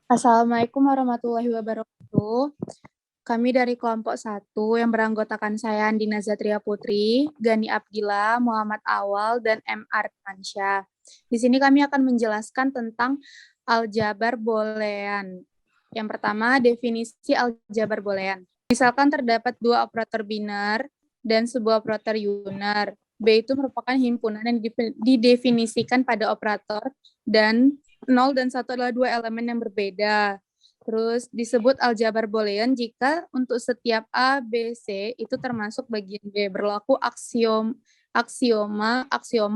Assalamualaikum warahmatullahi wabarakatuh. Kami dari kelompok 1 yang beranggotakan saya Andina Zatria Putri, Gani Abdillah, Muhammad Awal, dan M. Arfansyah. Di sini kami akan menjelaskan tentang aljabar boolean. Yang pertama, definisi aljabar boolean. Misalkan terdapat dua operator biner dan sebuah operator uner. B itu merupakan himpunan yang didefinisikan pada operator dan 0 dan 1 adalah dua elemen yang berbeda. Terus disebut aljabar boolean jika untuk setiap A, B, C itu termasuk bagian B berlaku aksioma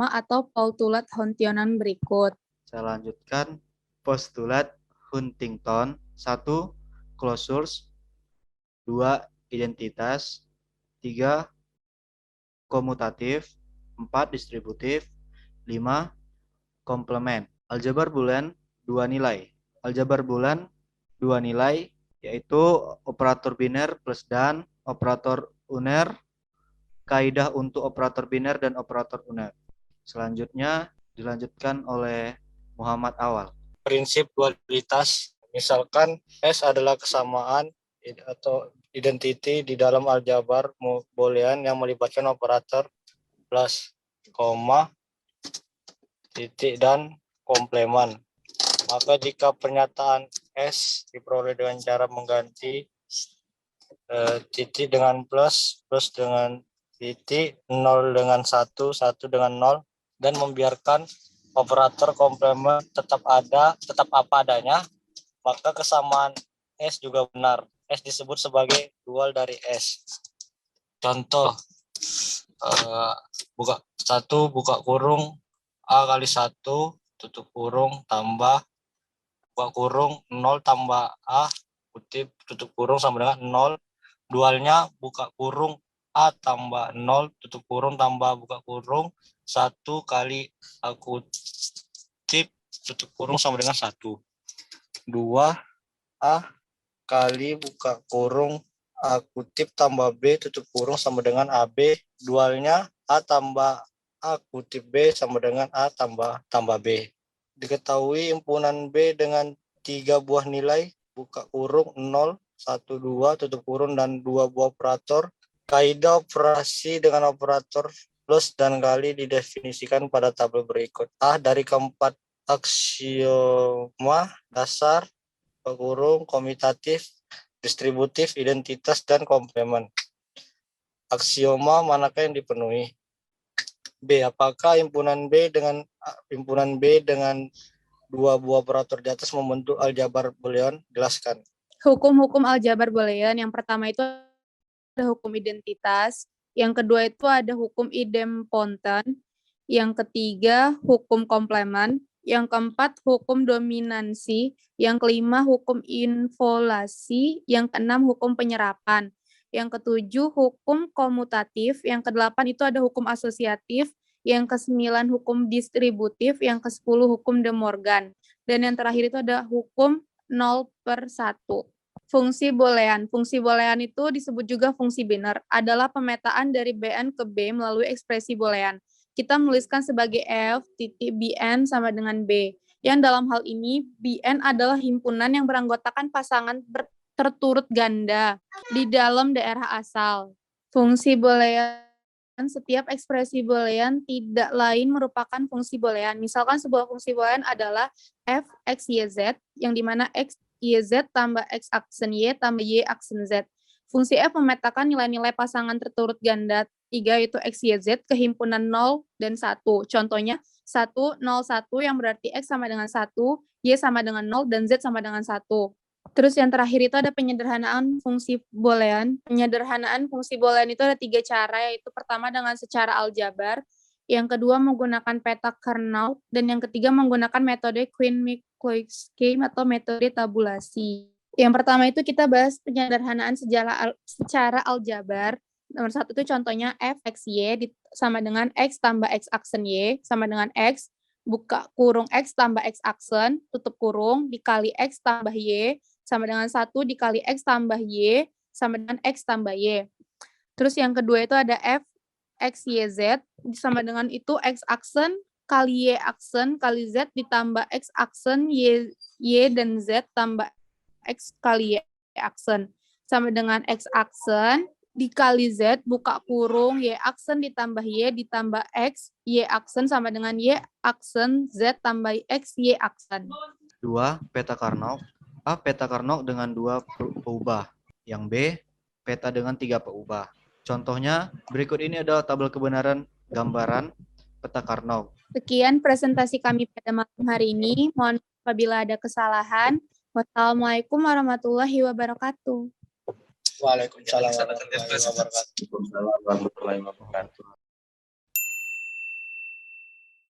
atau postulat Huntington berikut. Saya lanjutkan postulat Huntington. 1. Closures. 2. Identitas. 3. Komutatif. 4. Distributif. 5. Komplement. Aljabar boolean dua nilai. Aljabar boolean dua nilai yaitu operator biner plus dan, operator uner, kaidah untuk operator biner dan operator uner. Selanjutnya dilanjutkan oleh Muhammad Awal. Prinsip dualitas, misalkan S adalah kesamaan atau identity di dalam aljabar boolean yang melibatkan operator plus, koma, titik, dan komplemen. Maka jika pernyataan S diperoleh dengan cara mengganti titik dengan plus, plus dengan titik, 0 dengan 1, 1 dengan 0, dan membiarkan operator komplemen tetap apa adanya, maka kesamaan S juga benar. S disebut sebagai dual dari S. Contoh, buka kurung A kali 1 tutup kurung tambah buka kurung 0 tambah A kutip tutup kurung sama dengan 0. Dualnya buka kurung A tambah 0 tutup kurung tambah buka kurung 1 kali A kutip tutup kurung sama dengan 1. 2 A kali buka kurung A kutip tambah B tutup kurung sama dengan AB. Dualnya A tambah A kutip B sama dengan A tambah B. Diketahui himpunan B dengan 3 buah nilai, buka kurung 0, 1, 2, tutup kurung, dan 2 buah operator. Kaidah operasi dengan operator plus dan kali didefinisikan pada tabel berikut. A dari keempat aksioma dasar, buka kurung, komutatif, distributif, identitas, dan komplement. Aksioma manakah yang dipenuhi? B. Apakah himpunan B dengan dua buah operator di atas membentuk aljabar boolean? Jelaskan. Hukum-hukum aljabar boolean yang pertama itu ada hukum identitas, yang kedua itu ada hukum idempotent, yang ketiga hukum komplemen, yang keempat hukum dominansi, yang kelima hukum involasi, yang keenam hukum penyerapan, yang ketujuh hukum komutatif, yang kedelapan itu ada hukum asosiatif, yang kesembilan hukum distributif, yang kesepuluh hukum De Morgan, dan yang terakhir itu ada hukum 0/1. Fungsi boolean. Fungsi boolean itu disebut juga fungsi biner, adalah pemetaan dari Bn ke B melalui ekspresi boolean. Kita menuliskan sebagai F titik Bn sama dengan B. Yang dalam hal ini, Bn adalah himpunan yang beranggotakan pasangan terturut ganda di dalam daerah asal. Fungsi boolean, setiap ekspresi boolean tidak lain merupakan fungsi boolean. Misalkan sebuah fungsi boolean adalah f x y z, yang dimana x y z tambah x aksen y tambah y aksen z. Fungsi f memetakan nilai-nilai pasangan terturut ganda 3 yaitu x, y, z ke himpunan 0 dan 1. Contohnya 1, 0, 1 yang berarti x sama dengan 1, y sama dengan 0, dan z sama dengan 1. Terus yang terakhir itu ada penyederhanaan fungsi boolean. Penyederhanaan fungsi boolean itu ada 3 cara, yaitu pertama dengan secara aljabar, yang kedua menggunakan peta kernel, dan yang ketiga menggunakan metode Quinn-Mickey scheme atau metode tabulasi. Yang pertama itu kita bahas penyederhanaan secara aljabar. Nomor 1 itu contohnya f x y sama dengan x tambah x aksen y sama dengan x buka kurung x tambah x aksen tutup kurung dikali x tambah y sama dengan 1 dikali x tambah y sama dengan x tambah y. Terus yang kedua itu ada f x y z sama dengan itu x aksen kali Y aksen kali Z ditambah X aksen Y dan Z tambah X kali Y aksen. Sama dengan X aksen dikali Z buka kurung Y aksen ditambah Y ditambah X Y aksen sama dengan Y aksen Z tambah X Y aksen. 2. Peta Carnot. A. Peta Carnot dengan 2 peubah. Yang B. Peta dengan 3 peubah. Contohnya, berikut ini adalah tabel kebenaran gambaran peta Carnot. Sekian presentasi kami pada malam hari ini. Mohon maaf apabila ada kesalahan. Wassalamualaikum warahmatullahi wabarakatuh. Waalaikumsalam warahmatullahi wabarakatuh.